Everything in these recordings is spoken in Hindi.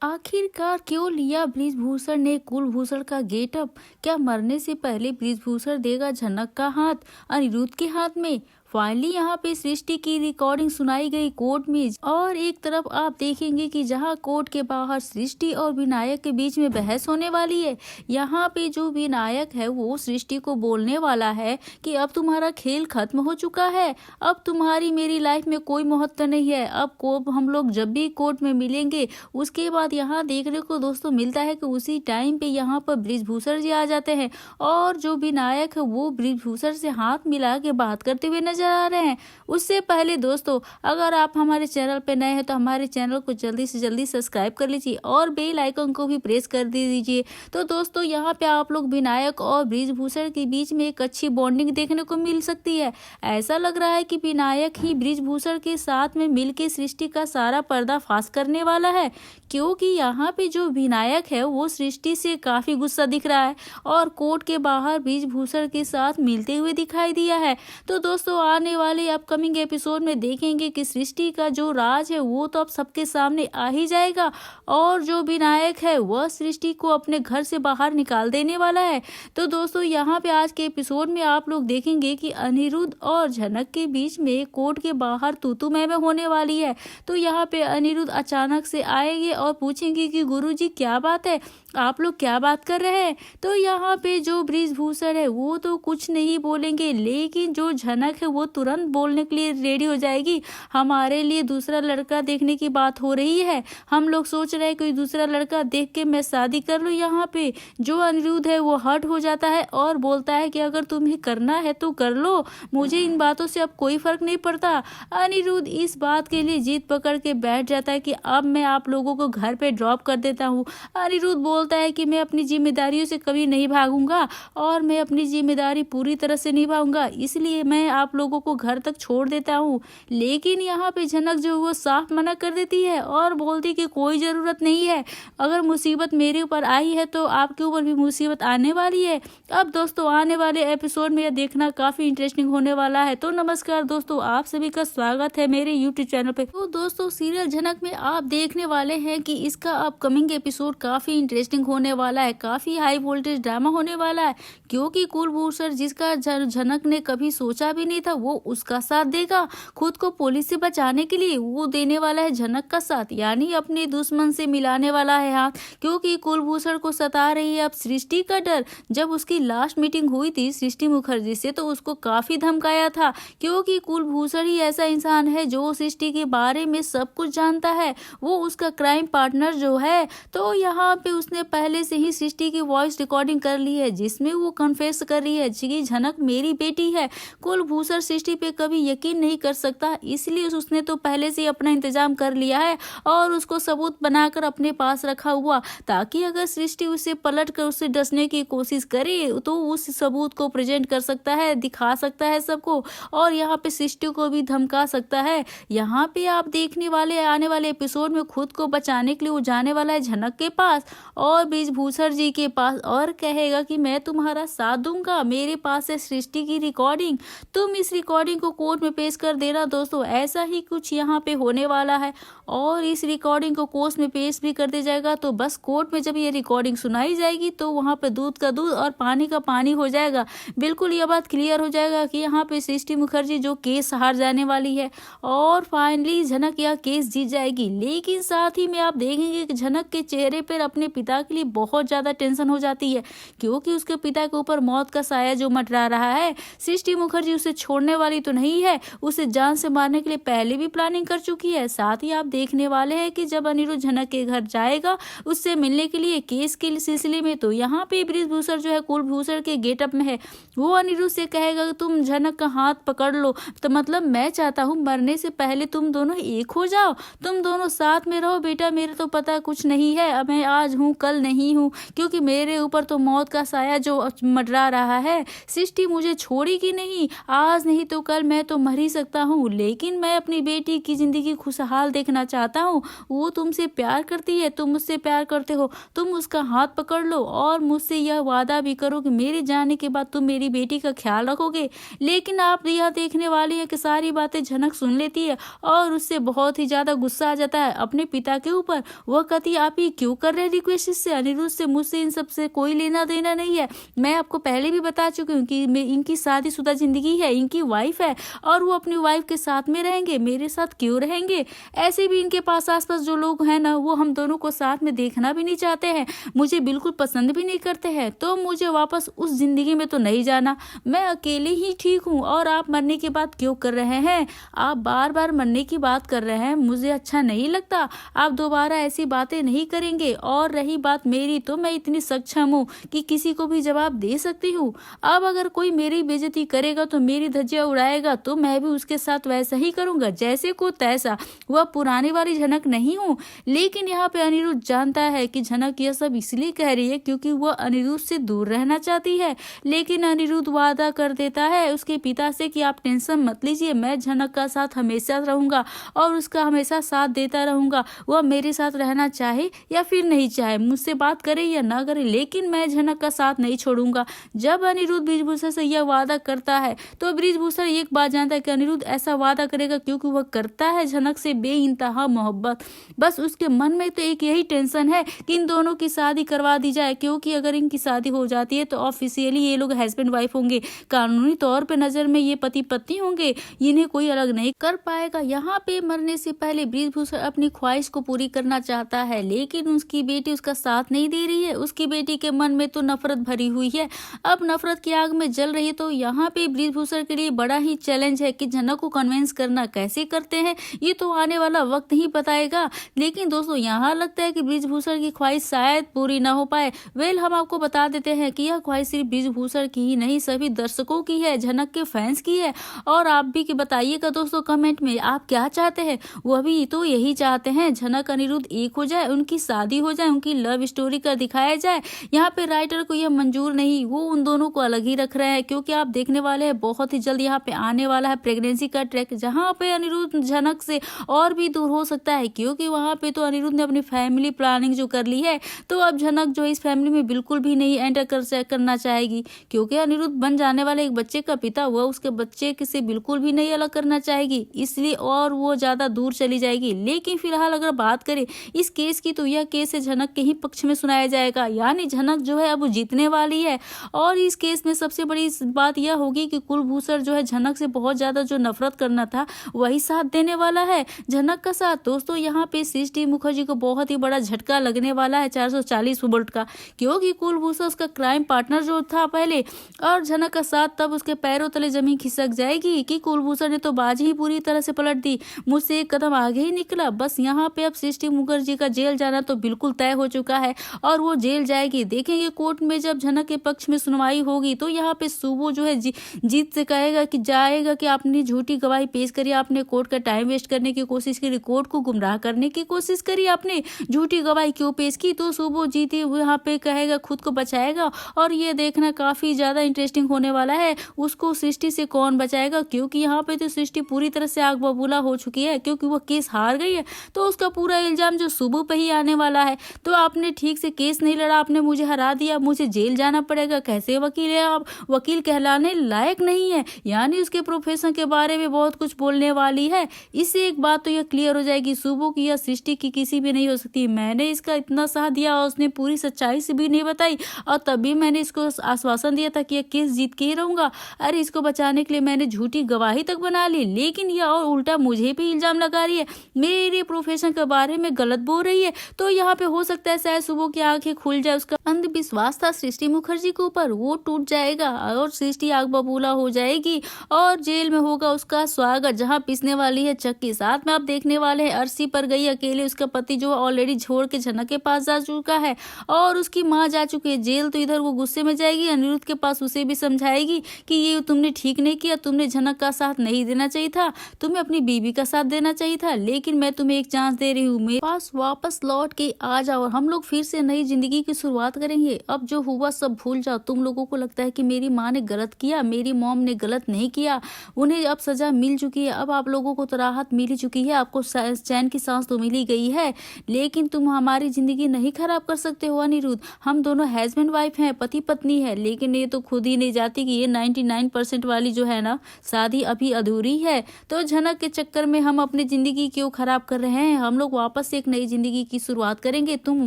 आखिरकार क्यों लिया बृजभूषण ने कुलभूषण का गेटअप? क्या मरने से पहले बृजभूषण देगा झनक का हाथ अनिरुद्ध के हाथ में? फाइनली यहाँ पे सृष्टि की रिकॉर्डिंग सुनाई गई कोर्ट में, और एक तरफ आप देखेंगे कि जहाँ कोर्ट के बाहर सृष्टि और विनायक के बीच में बहस होने वाली है। यहाँ पे जो विनायक है वो सृष्टि को बोलने वाला है कि अब तुम्हारा खेल खत्म हो चुका है, अब तुम्हारी मेरी लाइफ में कोई महत्व नहीं है, अब को हम लोग जब भी कोर्ट में मिलेंगे। उसके बाद यहाँ देखने को दोस्तों मिलता है कि उसी टाइम पे यहाँ पर बृजभूषण जी आ जाते हैं, और जो विनायक है वो बृजभूषण से हाथ मिला के बात करते हुए नजर आ रहे हैं। उससे पहले दोस्तों, अगर आप हमारे चैनल पे नए हैं तो हमारे चैनल को जल्दी से जल्दी सब्सक्राइब कर लीजिए और बेल आइकन को भी प्रेस कर दीजिए। तो दोस्तों, यहाँ पे आप लोग विनायक और बृजभूषण के बीच में एक अच्छी बॉन्डिंग देखने को मिल सकती है। ऐसा लग रहा है कि विनायक ही बृजभूषण के साथ में मिलकर सृष्टि का सारा पर्दाफाश करने वाला है, क्योंकि यहाँ पे जो विनायक है वो सृष्टि से काफी गुस्सा दिख रहा है और कोर्ट के बाहर बृजभूषण के साथ मिलते हुए दिखाई दिया है। तो दोस्तों, आने वाले अपकमिंग एपिसोड में देखेंगे कि सृष्टि का जो राज है वो तो अब सबके सामने आ ही जाएगा, और जो विनायक है वह सृष्टि को अपने घर से बाहर निकाल देने वाला है। तो दोस्तों, यहाँ पे आज के एपिसोड में आप लोग देखेंगे कि अनिरुद्ध और झनक के बीच में कोर्ट के बाहर तू मैं होने वाली है। तो यहाँ पे अनिरुद्ध अचानक से आएंगे और पूछेंगे कि गुरुजी क्या बात है, आप लोग क्या बात कर रहे हैं। तो यहाँ पे जो बृजभूषण है वो तो कुछ नहीं बोलेंगे, लेकिन जो झनक है वो तुरंत बोलने के लिए रेडी हो जाएगी। हमारे लिए दूसरा लड़का देखने की बात हो रही है, हम लोग सोच रहे हैं कोई दूसरा लड़का देख के मैं शादी कर लूं। यहाँ पे जो अनिरुद्ध है वो हर्ट हो जाता है और बोलता है कि अगर तुम्हें करना है तो कर लो, मुझे इन बातों से अब कोई फर्क नहीं पड़ता। अनिरुद्ध इस बात के लिए जीत पकड़ के बैठ जाता है कि अब मैं आप लोगों को घर पे ड्रॉप कर देता हूँ। अनिरुद्ध बोलता है कि मैं अपनी जिम्मेदारियों से कभी नहीं भागूंगा और मैं अपनी जिम्मेदारी पूरी तरह से निभाऊंगा, इसलिए मैं आप लोगों को घर तक छोड़ देता हूँ। लेकिन यहाँ पे झनक जो वो साफ मना कर देती है और बोलती कि कोई जरूरत नहीं है, अगर मुसीबत मेरे ऊपर आई है तो आपके ऊपर भी मुसीबत आने वाली है। अब दोस्तों, आने वाले एपिसोड में यह देखना काफी इंटरेस्टिंग होने वाला है। तो नमस्कार दोस्तों, आप सभी का स्वागत है मेरे यूट्यूब चैनल पे। तो दोस्तों, सीरियल झनक में आप देखने वाले हैं कि इसका अपकमिंग एपिसोड काफी इंटरेस्टिंग होने वाला है, काफी हाई वोल्टेज ड्रामा होने वाला है, क्योंकि कुलभूषण जिसका झनक ने कभी सोचा भी नहीं था वो उसका साथ देगा। खुद को पुलिस से बचाने के लिए वो देने वाला है झनक का साथ, यानी अपने दुश्मन से मिलाने वाला है हाथ, क्योंकि कुलभूषण को सता रही है अब सृष्टि का डर। जब उसकी लास्ट मीटिंग हुई थी सृष्टि मुखर्जी से तो उसको काफी धमकाया था, क्योंकि कुलभूषण ही ऐसा इंसान है जो सृष्टि के बारे में सब कुछ जानता है, वो उसका क्राइम पार्टनर जो है। तो यहाँ पे उसने पहले से ही सृष्टि की वॉइस रिकॉर्डिंग कर ली है जिसमें वो कन्फेस कर रही है कि झनक मेरी बेटी है। कुलभूषण सृष्टि पे कभी यकीन नहीं कर सकता, इसलिए उसने तो पहले से ही अपना इंतजाम कर लिया है और उसको सबूत बनाकर अपने पास रखा हुआ, ताकि अगर सृष्टि उसे पलट कर उससे डसने की कोशिश करे तो उस सबूत को प्रेजेंट कर सकता है, दिखा सकता है सबको, और यहाँ पे सृष्टि को भी धमका सकता है। यहाँ पे आप देखने वाले आने वाले एपिसोड में खुद को बचाने के लिए वो जाने वाला है झनक के पास और बृजभूषण जी के पास और कहेगा कि मैं तुम्हारा साथ दूंगा, मेरे पास है सृष्टि की रिकॉर्डिंग, तुम इस रिकॉर्डिंग को कोर्ट में पेश कर देना। दोस्तों, ऐसा ही कुछ यहाँ पे होने वाला है और इस रिकॉर्डिंग को कोर्ट में पेश भी कर दिया जाएगा। तो बस कोर्ट में जब ये रिकॉर्डिंग सुनाई जाएगी तो वहाँ पे दूध का दूध और पानी का पानी हो जाएगा। बिल्कुल ये बात क्लियर हो जाएगा कि यहाँ पे सृष्टि मुखर्जी जो केस हार जाने वाली है और फाइनली झनक यह केस जीत जाएगी। लेकिन साथ ही में आप देखेंगे कि झनक के चेहरे पर अपने पिता के लिए बहुत ज्यादा टेंशन हो जाती है, क्योंकि उसके पिता के ऊपर मौत का साया जो मंडरा रहा है। सृष्टि मुखर्जी उसे छोड़ने वाली तो नहीं है, उसे जान से मारने के लिए पहले भी प्लानिंग कर चुकी है। साथ ही आप देखने वाले हैं कि जब अनिरुद्ध झनक के घर जाएगा उससे मिलने के लिए केस के सिलसिले में, तो यहाँ पे बृजभूषण जो है कुलभूषण के गेटअप में है, वो अनिरुद्ध से कहेगा तुम झनक का हाथ पकड़ लो, तो मतलब मैं चाहता हूँ मरने से पहले तुम दोनों एक हो जाओ, तुम दोनों साथ में रहो बेटा, मेरे तो पता कुछ नहीं है, अब मैं आज हूँ कल कल नहीं हूँ, क्योंकि मेरे ऊपर तो मौत का साया जो मंडरा रहा है। सृष्टि मुझे छोड़ेगी नहीं, आज नहीं तो कल मैं तो मर ही सकता हूँ, लेकिन मैं अपनी बेटी की जिंदगी खुशहाल देखना चाहता हूँ। वो तुमसे प्यार करती है, तुम मुझसे प्यार करते हो, तुम उसका हाथ पकड़ लो और मुझसे यह वादा भी करो कि मेरे जाने के बाद तुम मेरी बेटी का ख्याल रखोगे। लेकिन आप यह देखने वाली है कि सारी बातें झनक सुन लेती है और उससे बहुत ही ज्यादा गुस्सा आ जाता है अपने पिता के ऊपर। वह कहती है, आप ये क्यों कर रहे हैं रिक्वेस्ट इससे, अनिरुद्ध से, मुझसे इन सब से कोई लेना देना नहीं है। मैं आपको पहले भी बता चुकी हूँ कि इनकी शादीशुदा जिंदगी है, इनकी वाइफ है और वो अपनी वाइफ के साथ में रहेंगे, मेरे साथ क्यों रहेंगे। ऐसे भी इनके पास आसपास जो लोग हैं ना, वो हम दोनों को साथ में देखना भी नहीं चाहते हैं, मुझे बिल्कुल पसंद भी नहीं करते हैं, तो मुझे वापस उस जिंदगी में तो नहीं जाना। मैं अकेले ही ठीक हूँ और आप मरने की बात क्यों कर रहे हैं, आप बार बार मरने की बात कर रहे हैं, मुझे अच्छा नहीं लगता। आप दोबारा ऐसी बातें नहीं करेंगे। और रही बात मेरी, तो मैं इतनी सक्षम हूँ कि किसी को भी जवाब दे सकती हूँ। अब अगर कोई मेरी बेइज्जती करेगा तो मेरी धज्जियां उड़ाएगा, तो मैं भी उसके साथ वैसा ही करूंगा जैसे को तैसा। वह पुरानी वाली झनक नहीं हूँ। लेकिन यहाँ पे अनिरुद्ध जानता है कि झनक यह सब इसलिए कह रही है क्योंकि वह अनिरुद्ध से दूर रहना चाहती है। लेकिन अनिरुद्ध वादा कर देता है उसके पिता से कि आप टेंशन मत लीजिए, मैं झनक का साथ हमेशा रहूंगा और उसका हमेशा साथ देता रहूंगा। वह मेरे साथ रहना चाहे या फिर नहीं चाहे, मुझसे बात करे या ना करे, लेकिन मैं झनक का साथ नहीं छोड़ूंगा। जब अनिरुद्ध बृजभूषण से यह वादा करता है तो बृजभूषण एक बात जानता है कि अनिरुद्ध ऐसा वादा करेगा क्योंकि वह करता है झनक से बेइंतहा मोहब्बत। बस उसके मन में तो एक यही टेंशन है कि इन दोनों की शादी करवा दी जाए, क्योंकि अगर इनकी शादी हो जाती है तो ऑफिशियली ये लोग हस्बैंड वाइफ होंगे, कानूनी तौर पे नजर में ये पति पत्नी होंगे, इन्हें कोई अलग नहीं कर पाएगा। यहाँ पे मरने से पहले बृजभूषण अपनी ख्वाहिश को पूरी करना चाहता है, लेकिन उसकी बेटी उसका साथ नहीं दे रही है। उसकी बेटी के मन में तो नफरत भरी हुई है, अब नफरत की आग में जल रही है। तो यहाँ पे बृजभूषण के लिए बड़ा ही चैलेंज है कि झनक को कन्विंस करना कैसे करते हैं, ये तो आने वाला वक्त ही बताएगा। लेकिन दोस्तों यहाँ लगता है कि बृजभूषण की ख्वाहिश शायद पूरी ना हो पाए। वेल, हम आपको बता देते हैं कि यह ख्वाहिश सिर्फ बृजभूषण की ही नहीं, सभी दर्शकों की है, झनक के फैंस की है। और आप भी बताइएगा दोस्तों कमेंट में आप क्या चाहते हैं। वह भी तो यही चाहते हैं, झनक अनिरुद्ध एक हो जाए, उनकी शादी हो जाए, उनकी लव स्टोरी का दिखाया जाए। यहाँ पे राइटर को यह मंजूर नहीं, वो उन दोनों को अलग ही रख रहे हैं, क्योंकि आप देखने वाले हैं बहुत ही जल्द यहाँ पे आने वाला है प्रेगनेंसी का ट्रैक, जहाँ पे अनिरुद्ध झनक से और भी दूर हो सकता है, क्योंकि वहाँ पे तो अनिरुद्ध ने अपनी फैमिली प्लानिंग जो कर ली है, तो अब झनक जो इस फैमिली में बिल्कुल भी नहीं एंटर करना चाहेगी, क्योंकि अनिरुद्ध बन जाने वाले एक बच्चे का पिता, वह उसके बच्चे से बिल्कुल भी नहीं अलग करना चाहेगी, इसलिए और वो ज्यादा दूर चली जाएगी। लेकिन फिलहाल अगर बात करें इस केस की, तो यह केस है झनक के ही पक्ष में सुनाया जाएगा, यानी झनक जो है अब जीतने वाली है। और इस केस में सबसे बड़ी बात यह होगी कि कुलभूषण जो है झनक से बहुत ज्यादा जो नफरत करना था वही साथ देने वाला है, झनक का साथ। दोस्तों यहाँ पे सृष्टि मुखर्जी को बहुत ही बड़ा झटका लगने वाला है 440 वोल्ट का, क्योंकि कुलभूषण उसका क्राइम पार्टनर जो था पहले, और झनक का साथ तब उसके पैरों तले जमीन खिसक जाएगी कि कुलभूषण ने तो बाजी ही पूरी तरह से पलट दी, मुझसे एक कदम आगे ही निकला। बस यहाँ पे अब सृष्टि मुखर्जी का जेल जाना तो बिल्कुल तय हो चुका है और वो जेल जाएगी। देखेंगे कोर्ट में जब झनक के पक्ष में सुनवाई होगी, तो यहाँ पे सुबो जो है जीत से कहेगा कि जाएगा कि आपने झूठी गवाही पेश करी, आपने कोर्ट का टाइम वेस्ट करने की कोशिश करी, कोर्ट को गुमराह करने की कोशिश करी, आपने झूठी गवाही क्यों पेश की। तो सुबो जीती यहाँ पे कहेगा, खुद को बचाएगा। और ये देखना काफी ज्यादा इंटरेस्टिंग होने वाला है, उसको सृष्टि से कौन बचाएगा, क्योंकि यहाँ पे तो सृष्टि पूरी तरह से आग बबूला हो चुकी है, क्योंकि वो केस हार गई है, तो उसका पूरा इल्जाम जो सुबो पे ही आने वाला है। तो आपने ठीक से केस नहीं लड़ा, आपने मुझे हरा दिया, मुझे जेल जाना पड़ेगा, कैसे वकील है आप, वकील कहलाने लायक नहीं है। यानी उसके प्रोफेशन के बारे में बहुत कुछ बोलने वाली है। इससे एक बात तो यह क्लियर हो जाएगी, सुबो की या सृष्टि की किसी भी नहीं हो सकती। मैंने इसका इतना साथ दिया और उसने पूरी सच्चाई से भी नहीं बताई, और तभी मैंने इसको आश्वासन दिया था कि यह केस जीत के ही रहूंगा। अरे इसको बचाने के लिए मैंने झूठी गवाही तक बना ली, लेकिन यह और उल्टा मुझे भी इल्जाम लगा रही है, मेरे प्रोफेशन के बारे में गलत बोल रही है। तो यहाँ पे हो सकता है शायद सुबो की आंखें खुल जाए, उसका अंधविश्वास था सृष्टि मुखर्जी के ऊपर वो टूट जाएगा और सृष्टि आग बबूला हो जाएगी और जेल में होगा उसका स्वागत, जहाँ पिसने वाली है चक्की। साथ में आप देखने वाले हैं अर्शी पर गई अकेले, उसका पति जो ऑलरेडी छोड़ के झनक के पास जा चुका है और उसकी माँ जा चुकी है जेल। तो इधर वो गुस्से में जाएगी अनिरुद्ध के पास, उसे भी समझाएगी कि ये तुमने ठीक नहीं किया, तुमने झनक का साथ नहीं देना चाहिए था, तुम्हें अपनी बीवी का साथ देना चाहिए था, लेकिन मैं तुम्हें एक चांस दे रही हूँ, मेरे पास वापस लौट के आ जाओ, हम लोग लोग फिर से नई जिंदगी की शुरुआत करेंगे। अब जो हुआ सब भूल जाओ। तुम लोगों को लगता है कि मेरी माँ ने गलत किया, मेरी मॉम ने गलत नहीं किया, उन्हें अब सजा मिल चुकी है। अब आप लोगों को तो राहत मिल ही चुकी है, आपको चैन की सांस तो मिल ही गई है, लेकिन तुम हमारी जिंदगी नहीं खराब कर सकते हो अनिरुद्ध। हम दोनों हस्बैंड वाइफ हैं, पति पत्नी है, लेकिन ये तो खुद ही नहीं जाती कि ये 99% वाली जो है ना शादी अभी अधूरी है। तो झनक के चक्कर में हम अपनी जिंदगी क्यों खराब कर रहे हैं? हम लोग वापस से एक नई जिंदगी की शुरुआत करेंगे, तुम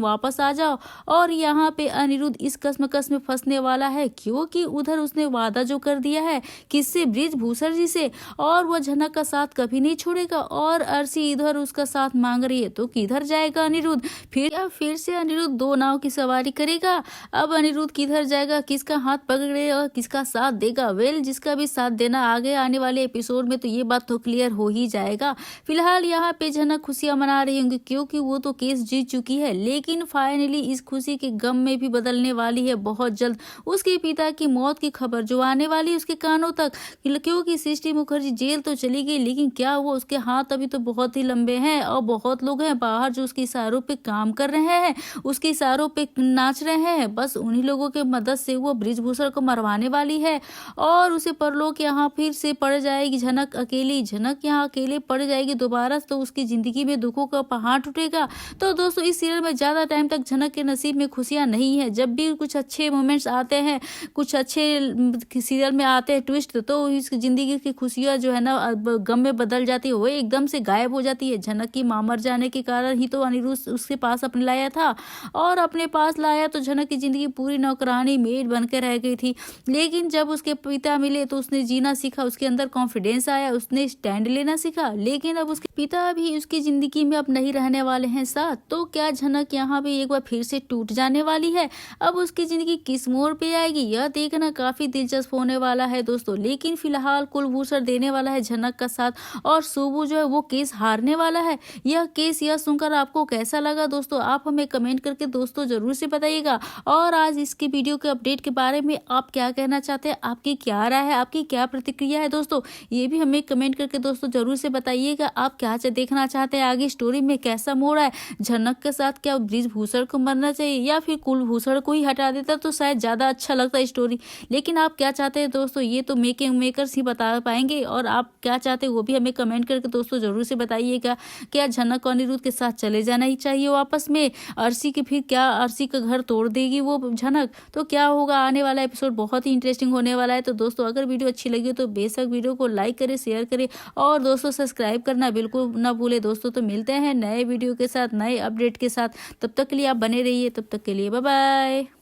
वापस आ जाओ। और यहाँ पे अनिरुद्ध इस कश्मकश में फंसने वाला है, क्योंकि उधर उसने वादा जो कर दिया है किससे, बृजभूषण जी से, और वह झनक का साथ कभी नहीं छोड़ेगा। और अर्शी इधर उसका साथ मांग रही है, तो किधर जाएगा अनिरुद्ध? फिर से अनिरुद्ध दो नाव की सवारी करेगा। अब अनिरुद्ध किधर जाएगा, किसका हाथ पकड़ेगा, किसका साथ देगा? वेल, जिसका भी साथ देना आगे आने वाले एपिसोड में तो ये बात तो क्लियर हो ही जाएगा। फिलहाल यहाँ पे झनक खुशियां मना रही होंगी, क्योंकि वो तो केस जीत चुकी है, लेकिन फाइनली इस खुशी के गम में भी बदलने वाली है बहुत जल्द उसके पिता की मौत की खबर जो आने वाली उसके कानों तक। क्योंकि सृष्टि मुखर्जी जेल तो चली गई, लेकिन क्या हुआ, उसके हाथ अभी तो बहुत ही लंबे हैं और बहुत लोग हैं बाहर जो उसके इशारों पे काम कर रहे हैं, उसके इशारों पे नाच रहे हैं। बस उन्हीं लोगों के मदद से वो बृजभूषण को मरवाने वाली है और उसे परलोक यहाँ फिर से पड़ जाएगी। झनक यहाँ अकेले पड़ जाएगी दोबारा, तो उसकी जिंदगी में दुखों का पहाड़ टूटेगा। तो दोस्तों, इस सीरियल में ज्यादा टाइम तक झनक के नसीब में खुशियां नहीं है। जब भी कुछ अच्छे मोमेंट्स आते हैं, कुछ अच्छे सीरियल में आते हैं ट्विस्ट, तो इसकी जिंदगी की खुशियां जो है ना गम में बदल जाती है, वो एकदम से गायब हो जाती है। झनक की मां मर जाने के कारण ही तो अनिरुद्ध उसके पास अपने लाया था, और अपने पास लाया तो झनक की जिंदगी पूरी नौकरानी मेड बन के रह गई थी। लेकिन जब उसके पिता मिले तो उसने जीना सीखा, उसके अंदर कॉन्फिडेंस आया, उसने स्टैंड लेना सीखा। लेकिन अब उसके पिता भी उसकी जिंदगी में अब नहीं रहने वाले हैं साथ, तो क्या झनक यहाँ पे एक बार फिर से टूट जाने वाली है? अब उसकी जिंदगी किस मोड़ पे आएगी, यह देखना काफी दिलचस्प होने वाला है दोस्तों। लेकिन फिलहाल कुलभूषण देने वाला है झनक का साथ, और सुबु जो है वो केस हारने वाला है। यह केस यह सुनकर आपको कैसा लगा दोस्तों? आप हमें कमेंट करके दोस्तों जरूर से बताइएगा। और आज इसकी वीडियो के अपडेट के बारे में आप क्या कहना चाहते हैं, आपकी क्या राय है, आपकी क्या प्रतिक्रिया है दोस्तों, ये भी हमें कमेंट करके दोस्तों जरूर से बताइएगा। आप क्या देखना चाहते हैं, आगे स्टोरी में कैसा मोड़ है? झनक के साथ क्या बृजभूषण को मरना चाहिए या फिर कुलभूषण को ही हटा देता तो शायद ज्यादा अच्छा लगता स्टोरी। लेकिन आप क्या चाहते हैं दोस्तों, ये तो मेकर्स ही बता पाएंगे। और आप क्या चाहते हैं वो भी हमें कमेंट करके दोस्तों जरूर से बताइएगा। क्या झनक और अनिरुद्ध के साथ चले जाना ही चाहिए वापस में? अर्शी के फिर क्या अर्शी का घर तोड़ देगी वो झनक? तो क्या होगा, आने वाला एपिसोड बहुत ही इंटरेस्टिंग होने वाला है। तो दोस्तों, अगर वीडियो अच्छी लगी तो बेशक वीडियो को लाइक करें, शेयर करें और दोस्तों सब्सक्राइब करना बिल्कुल ना भूले दोस्तों। तो मिलते हैं नए वीडियो के साथ, नए अपडेट के साथ। तब तक के लिए आप बने रहिए, तब तक के लिए बाय बाय।